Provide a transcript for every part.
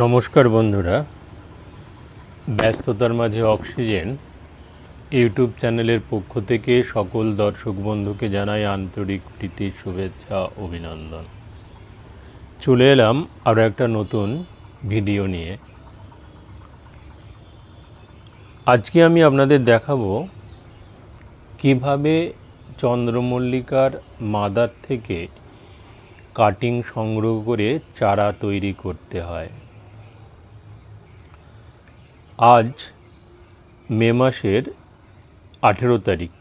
নমস্কার বন্ধুরা, ব্যস্ততার মাঝে অক্সিজেন ইউটিউব চ্যানেলের পক্ষ থেকে সকল দর্শক বন্ধুকে জানাই আন্তরিক প্রীতি, শুভেচ্ছা, অভিনন্দন। চলে এলাম আরও একটা নতুন ভিডিও নিয়ে। আজকে আমি আপনাদের দেখাবো কিভাবে চন্দ্রমল্লিকার মাদার থেকে কাটিং সংগ্রহ করে চারা তৈরি করতে হয়। আজ মে মাসের 18 তারিখ।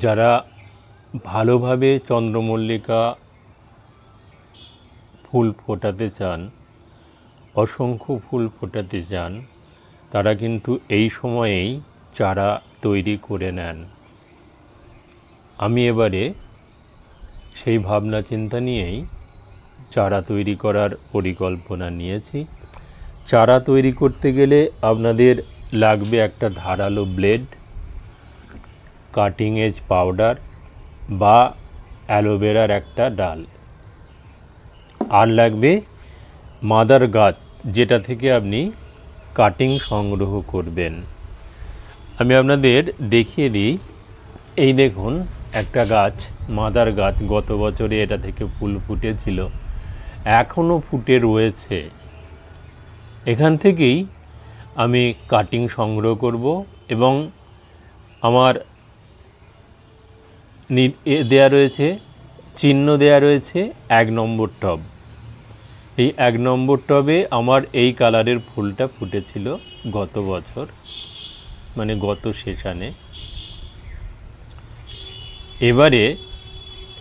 যারা ভালোভাবে চন্দ্রমল্লিকা ফুল ফোটাতে চান, অসংখ্য ফুল ফোটাতে চান, তারা কিন্তু এই সময়েই চারা তৈরি করে নেন। আমি এবারে সেই ভাবনা চিন্তা নিয়েই চারা তৈরি করার পরিকল্পনা নিয়েছি। চারা তৈরি করতে গেলে আপনাদের লাগবে একটা ধারালো ব্লেড, কাটিং এজ পাউডার বা অ্যালোভেরার একটা ডাল, আর লাগবে মাদার গাছ, যেটা থেকে আপনি কাটিং সংগ্রহ করবেন। আমি আপনাদের দেখিয়ে দিই। এই দেখুন একটা গাছ, মাদার গাছ। গত বছরে এটা থেকে ফুল ফুটেছিল, এখনও ফুটে রয়েছে। এখান থেকেই আমি কাটিং সংগ্রহ করব এবং আমার দেয়া রয়েছে, চিহ্ন দেয়া রয়েছে 1 নম্বর টব। এই 1 নম্বর টবে আমার এই কালারের ফুলটা ফুটেছিল গত বছর, মানে গত সেশনে। এবারে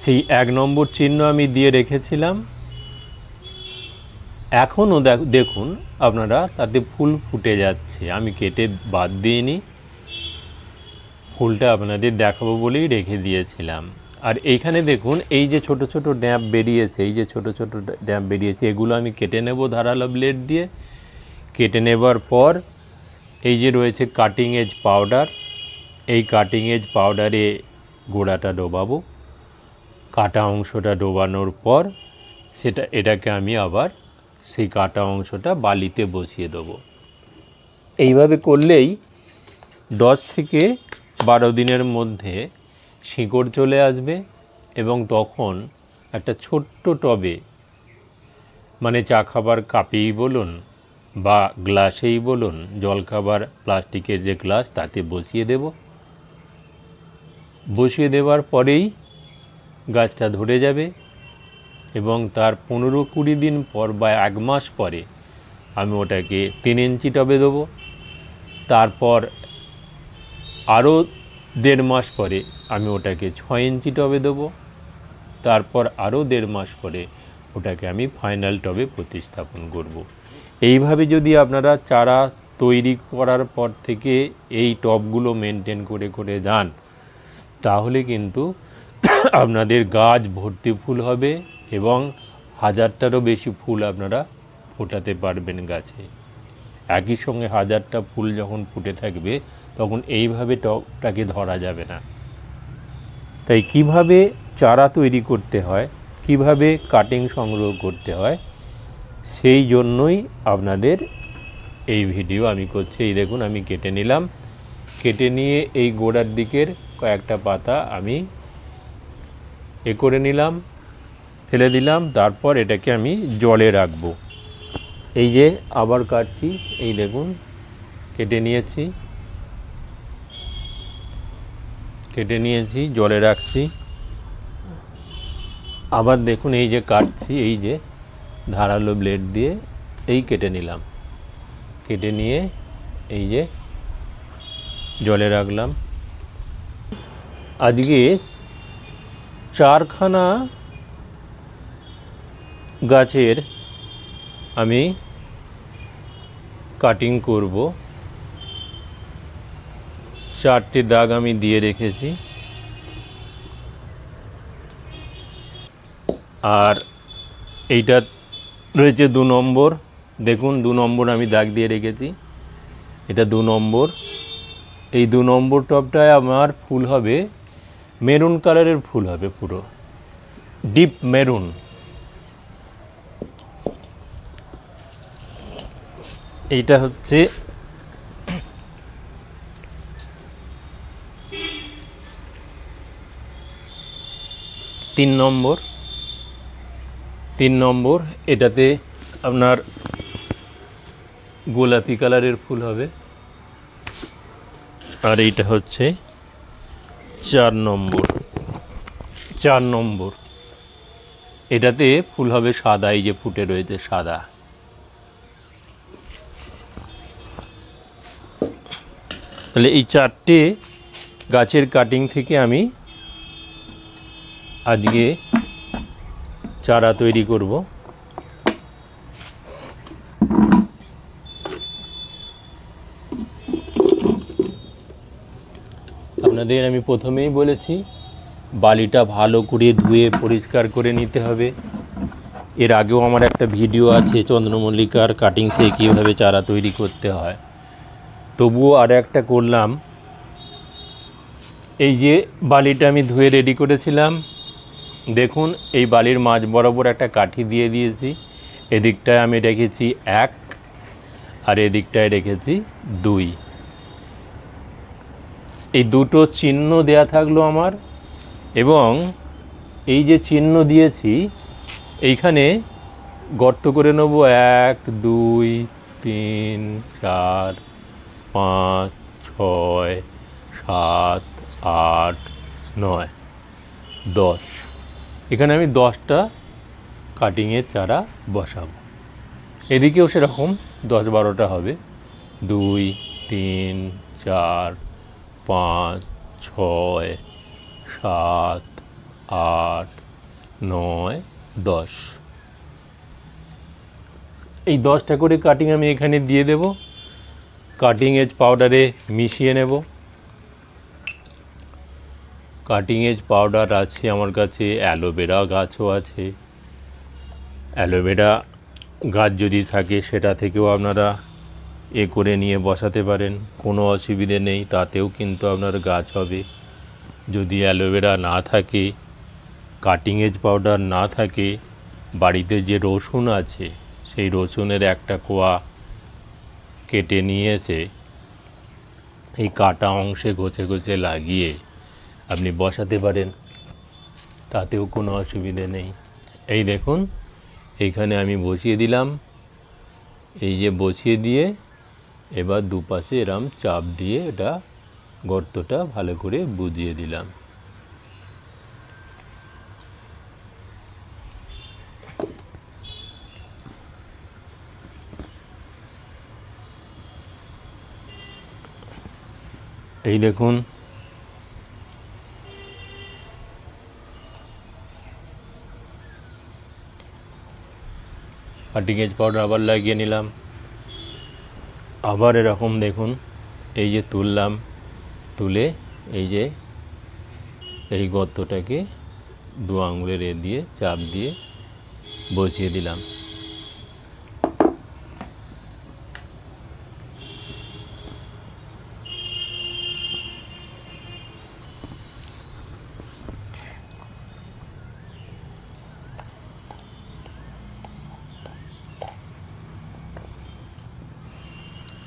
সেই 1 নম্বর চিহ্ন আমি দিয়ে রেখেছিলাম। এখনও দেখুন আপনারা, তাতে ফুল ফুটে যাচ্ছে। আমি কেটে বাদ দিইনি, ফুলটা আপনাদের দেখাবো বলেই রেখে দিয়েছিলাম। আর এইখানে দেখুন, এই যে ছোট ছোট ড্যাব বেরিয়েছে, এই যে ছোট ছোট ড্যাব বেরিয়েছে, এগুলো আমি কেটে নেব ধারালো ব্লেড দিয়ে। কেটে নেবার পর এই যে রয়েছে কাটিং এজ পাউডার, এই কাটিং এজ পাউডারে গোড়াটা ডোবাবো। কাটা অংশটা ডোবানোর পর এটাকে আমি আবার সেই কাটা অংশটা বালিতে বসিয়ে দেবো। এইভাবে করলেই 10 থেকে 12 দিনের মধ্যে শিকড় চলে আসবে এবং তখন একটা ছোট্ট টবে, মানে চা খাবার কাপেই বলুন বা গ্লাসেই বলুন, জলখাবার প্লাস্টিকের যে গ্লাস, তাতে বসিয়ে দেব। বসিয়ে দেওয়ার পরেই গাছটা ধরে যাবে এবং তার 15-20 দিন পর বা 1 মাস পরে আমি ওটাকে 3 ইঞ্চি টবে দেবো। তারপর আরও 1.5 মাস পরে আমি ওটাকে 6 ইঞ্চি টবে দেবো। তারপর আরও 1.5 মাস পরে ওটাকে আমি ফাইনাল টবে প্রতিস্থাপন করব। এইভাবে যদি আপনারা চারা তৈরি করার পর থেকে এই টবগুলো মেনটেন করে করে যান, তাহলে কিন্তু আপনাদের গাছ ভর্তি ফুল হবে এবং 1000টারও বেশি ফুল আপনারা ফোটাতে পারবেন গাছে। একই সঙ্গে 1000টা ফুল যখন ফুটে থাকবে, তখন এইভাবে টবটাকে ধরা যাবে না। তাই কিভাবে চারা তৈরি করতে হয়, কিভাবে কাটিং সংগ্রহ করতে হয়, সেই জন্যই আপনাদের এই ভিডিও আমি করছি। এই দেখুন, আমি কেটে নিলাম। কেটে নিয়ে এই গোড়ার দিকের কয়েকটা পাতা আমি করে নিলাম, ফেলে দিলাম। তারপর এটাকে আমি জলে রাখবো। এই যে আবার কাটছি, এই দেখুন কেটে নিয়েছি, জলে রাখছি। আবার দেখুন, এই যে কাটছি, এই যে ধারালো ব্লেড দিয়ে এই কেটে নিলাম। কেটে নিয়ে এই যে জলে রাখলাম। আজকে 4খানা গাছের আমি কাটিং করব। 4টে দাগ আমি দিয়ে রেখেছি। আর এইটা রয়েছে 2 নম্বর। দেখুন 2 নম্বর আমি দাগ দিয়ে রেখেছি, এটা 2 নম্বর। এই 2 নম্বর টবটায় আমার ফুল হবে মেরুন কালারের ফুল হবে, পুরো ডিপ মেরুন। এইটা হচ্ছে 3 নম্বর। 3 নম্বর, এটাতে আপনার গোলাপি কালারের ফুল হবে। আর এইটা হচ্ছে 4 নম্বর। 4 নম্বর, এটাতে ফুল হবে সাদা, এই যে ফুটে রয়েছে সাদা। তাহলে এই 4টে গাছের কাটিং থেকে আমি আজকে চারা তৈরি করব। আপনাদের আমি প্রথমেই বলেছি বালিটা ভালো করে ধুয়ে পরিষ্কার করে নিতে হবে। এর আগেও আমার একটা ভিডিও আছে চন্দ্রমল্লিকার কাটিং থেকে কীভাবে চারা তৈরি করতে হয়, তবুও আর একটা করলাম। এই যে বালিটা আমি ধুয়ে রেডি করেছিলাম, দেখুন এই বালির মাঝ বরাবর একটা কাঠি দিয়ে দিয়েছি। এদিকটায় আমি রেখেছি 1 আর এদিকটায় রেখেছি 2। এই দুটো চিহ্ন দেয়া থাকলো আমার, এবং এই যে চিহ্ন দিয়েছি এইখানে গর্ত করে নেব 1 2 3 4 5 6 7 8 9 10। এখানে আমি 10টা কাটিংয়ের চারা বসাবো। এদিকেও সেরকম 10-12টা হবে। 2 3 4 5 6 7 8 9 10। এই 10টা করে কাটিং আমি এখানে দিয়ে দেব। কাটিং এজ পাউডারে মিশিয়ে নেব। কাটিং এজ পাউডার আছে আমার কাছে, অ্যালোভেরা গাছও আছে। অ্যালোভেরা গাছ যদি থাকে সেটা থেকেও আপনারা করে নিয়ে বসাতে পারেন, কোনো অসুবিধে নেই, তাতেও কিন্তু আপনার গাছ হবে। যদি অ্যালোভেরা না থাকে, কাটিং এজ পাউডার না থাকে, বাড়িতে যে রসুন আছে সেই রসুনের একটা কোয়া কেটে নিয়ে এসে এই কাটা অংশে ঘষে ঘষে লাগিয়ে আপনি বসাতে পারেন, তাতেও কোনো অসুবিধে নেই। এই দেখুন এইখানে আমি বসিয়ে দিলাম। এই যে বসিয়ে দিয়ে এবার দুপাশে এরম চাপ দিয়ে এটা গর্তটা ভালো করে বুঝিয়ে দিলাম। এই দেখুন কাটিং এজ পাউডার আবার লাগিয়ে নিলাম। আবার এরকম দেখুন এই যে তুললাম, তুলে এই যে এই গর্তটাকে 2 আঙুলের দিয়ে চাপ দিয়ে বসিয়ে দিলাম।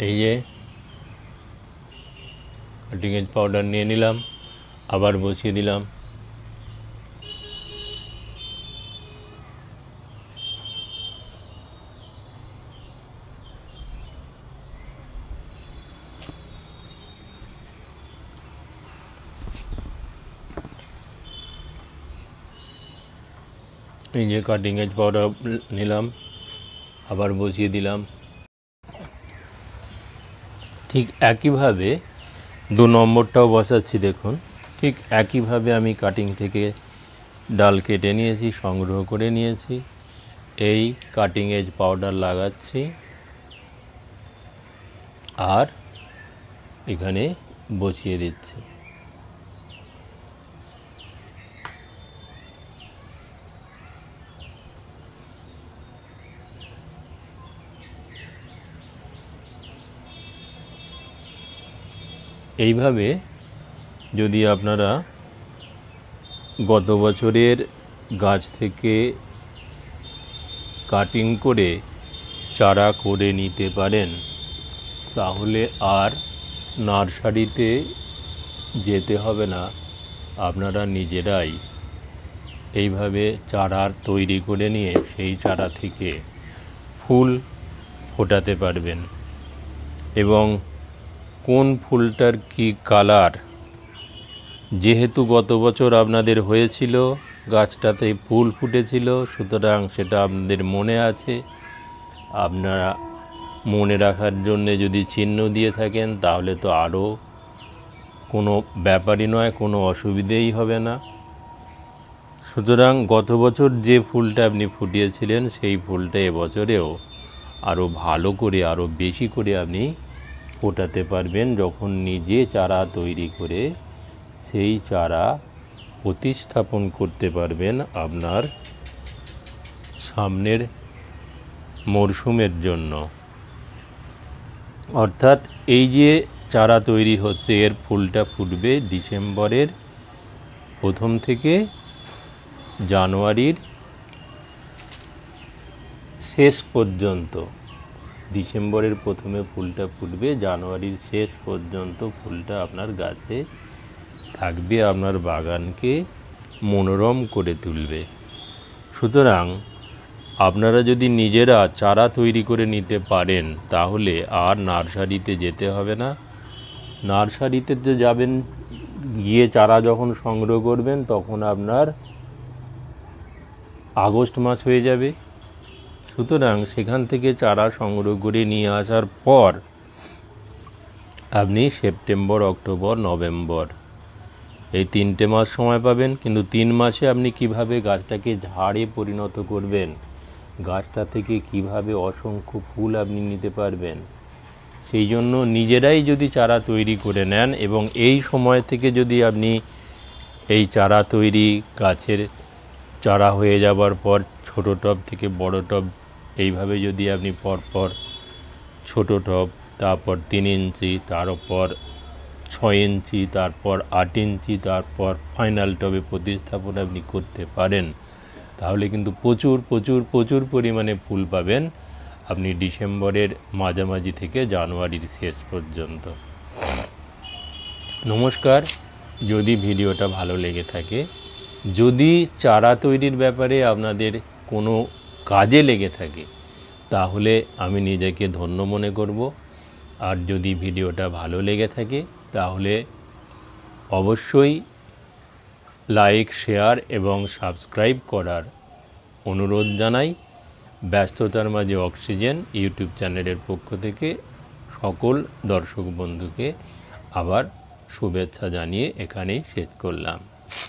এই যে কাটিং এজ পাউডার নিয়ে নিলাম, আবার বসিয়ে দিলাম। এই যে কাটিং এজ পাউডার নিলাম, আবার বসিয়ে দিলাম। ঠিক একইভাবে 2 নম্বরটাও বসাচ্ছি। দেখুন ঠিক একইভাবে আমি কাটিং থেকে ডাল কেটে নিয়েছি, সংগ্রহ করে নিয়েছি। এই কাটিং এজ পাউডার লাগাচ্ছি আর এখানে বসিয়ে দিচ্ছি। এইভাবে যদি আপনারা গত বছরের গাছ থেকে কাটিং করে চারা করে নিতে পারেন তাহলে আর নার্সারিতে যেতে হবে না, আপনারা নিজেরাই এইভাবে চারা তৈরি করে নিয়ে সেই চারা থেকে ফুল ফোটাতে পারবেন। এবং কোন ফুলটার কি কালার, যেহেতু গত বছর আপনাদের হয়েছিল গাছটাতে ফুল ফুটেছিল, সুতরাং সেটা আপনাদের মনে আছে। আপনারা মনে রাখার জন্যে যদি চিহ্ন দিয়ে থাকেন তাহলে তো আরও কোনো ব্যাপারই নয়, কোনো অসুবিধেই হবে না। সুতরাং গত বছর যে ফুলটা আপনি ফুটিয়েছিলেন সেই ফুলটা এবছরেও আরও ভালো করে, আরও বেশি করে আপনি ফোটাতে পারবেন যখন নিজে চারা তৈরি করে সেই চারা প্রতিস্থাপন করতে পারবেন আপনার সামনের মরশুমের জন্য। অর্থাৎ এই যে চারা তৈরি হচ্ছে, এর ফুলটা ফুটবে ডিসেম্বরের প্রথম থেকে জানুয়ারির শেষ পর্যন্ত। ডিসেম্বরের প্রথমে ফুলটা ফুটবে, জানুয়ারির শেষ পর্যন্ত ফুলটা আপনার গাছে থাকবে, আপনার বাগানকে মনোরম করে তুলবে। সুতরাং আপনারা যদি নিজেরা চারা তৈরি করে নিতে পারেন তাহলে আর নার্সারিতে যেতে হবে না। নার্সারিতে তো যাবেন, গিয়ে চারা যখন সংগ্রহ করবেন তখন আপনার আগস্ট মাস হয়ে যাবে। সুতরাং সেখান থেকে চারা সংগ্রহ করে নিয়ে আসার পর আপনি সেপ্টেম্বর, অক্টোবর, নভেম্বর এই 3টে মাস সময় পাবেন। কিন্তু 3 মাসে আপনি কিভাবে গাছটাকে ঝাড়ে পরিণত করবেন, গাছটা থেকে কিভাবে অসংখ্য ফুল আপনি নিতে পারবেন, সেই জন্য নিজেরাই যদি চারা তৈরি করে নেন এবং এই সময় থেকে যদি আপনি এই চারা তৈরি গাছের চারা হয়ে যাবার পর ছোট টব থেকে বড় টব এইভাবে যদি আপনি পরপর ছোট টব, তারপর 3 ইঞ্চি, তারপর 6 ইঞ্চি, তারপর 8 ইঞ্চি, তারপর ফাইনাল টবে প্রতিস্থাপন আপনি করতে পারেন, তাহলে কিন্তু প্রচুর প্রচুর প্রচুর পরিমাণে ফুল পাবেন আপনি ডিসেম্বরের মাঝামাঝি থেকে জানুয়ারির শেষ পর্যন্ত। নমস্কার। যদি ভিডিওটা ভালো লেগে থাকে, যদি চারা তৈরির ব্যাপারে আপনাদের কোনো কাজে লেগে থাকে তাহলে আমি নিজেকে ধন্য মনে করব। আর যদি ভিডিওটা ভালো লেগে থাকে তাহলে অবশ্যই লাইক, শেয়ার এবং সাবস্ক্রাইব করার অনুরোধ জানাই। ব্যস্ততার মাঝে অক্সিজেন ইউটিউব চ্যানেলের পক্ষ থেকে সকল দর্শক বন্ধুকে আবার শুভেচ্ছা জানিয়ে এখানেই শেষ করলাম।